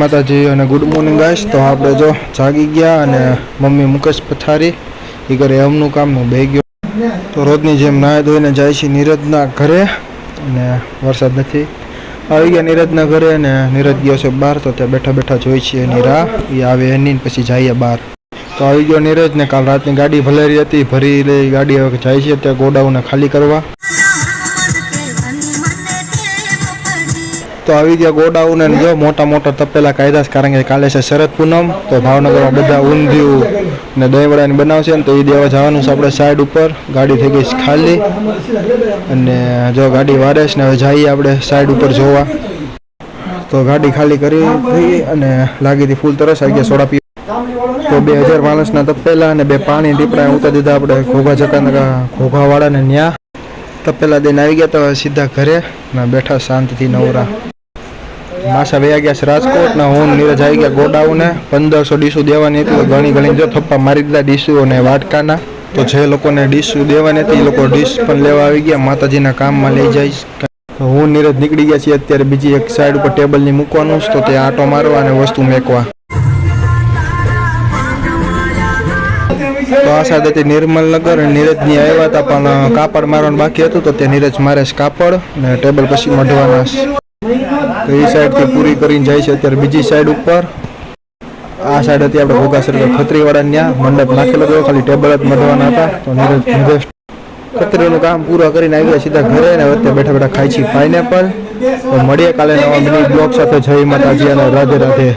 માતાજી અને good morning guys. તો આપણે જો જાગી ગયા અને મમ્મી મુકેશ પથારી એ કરે એમનું કામ હું બે ગયો। તો રોજની જેમ નાહી ધોઈને જાય છે નીરજના ઘરે અને વરસાદ નથી આવી ગયા નીરજના ઘરે અને નીરજ ગયો છે બહાર। તો ત્યાં બેઠા બેઠા જોઈ છીએ એની રાહ એ આવે એની પછી જઈએ બહાર। તો આવી ગયો નીરજ ને કાલ રાતની ગાડી ભલેરી હતી ભરી લઈ ગાડી હવે જાય છે ત્યાં ગોડાઉન ખાલી કરવા। તો આવી ગયા ગોડાઉન અને જો મોટા મોટા તપેલા કાયદા કારણ કે કાલે છે શરદ પૂનમ તો ભાવનગરમાં બધા ઊંધિયું ને દહીંવડાની બનાવશે ને તો એ દેવા જવાનું છે આપણે સાઈડ ઉપર। ગાડી થઈ ગઈ ખાલી અને જો ગાડી વારે છે ને હવે જઈએ આપણે સાઈડ ઉપર જોવા। તો ગાડી ખાલી કરી થઈ અને લાગી હતી ફૂલ તરસ આવી ગયા સોડા પી। તો 2000 માણસના તપેલા અને 2 પાણી ટીપડા ઉતારી દીધા આપણે ઘોઘા ચકા ઘોઘાવાળાને ન્યા તપેલા દઈને આવી ગયા। તો સીધા ઘરે ને બેઠા શાંતિથી નવરા। માસા વયા ગયા છે રાજકોટ ને હું નીરજ આવી ગયા ગોડાઉને 1500 ડીશો દેવાની હતી તો ઘણી ઘણી જો થપ્પા મારી દીધા ડીશો અને વાટકાના। તો જે લોકોને ડીશો દેવાની હતી એ લોકો ડીશ પણ લેવા આવી ગયા માતાજીના કામમાં લઈ જઈશ। તો હું નીરજ નીકળી ગયા છીએ અત્યારે બીજી એક સાઈડ ઉપર ટેબલની મૂકવાનું તો તે આંટો મારવા અને વસ્તુ મેકવા। તો આ સાથે નિર્મલનગર અને નીરજની આવ્યા હતા પણ કાપડ મારવાનું બાકી હતું તો તે નીરજ મારે છે કાપડ ને ટેબલ પછી મઢવાના છે। તો એ સાઈડથી પૂરી કરીને જાય છે અત્યારે બીજી સાઈડ ઉપર। આ સાઈડ હતી આપણે ઘોઘા સર્કલ ખત્રીવાળા ત્યાં મંડપ નાખેલો હતો ખાલી ટેબલ જ મઢવાના હતા। તો નીરજ ખત્રીનું કામ પૂરા કરીને આવી ગયા સીધા ઘરે ને અત્યારે બેઠા બેઠા ખાઈ છીએ પાઇનેપલ। તો મળીએ કાલે નવા મિની બ્લોગ સાથે। જય માતાજી અને રાધે રાધે।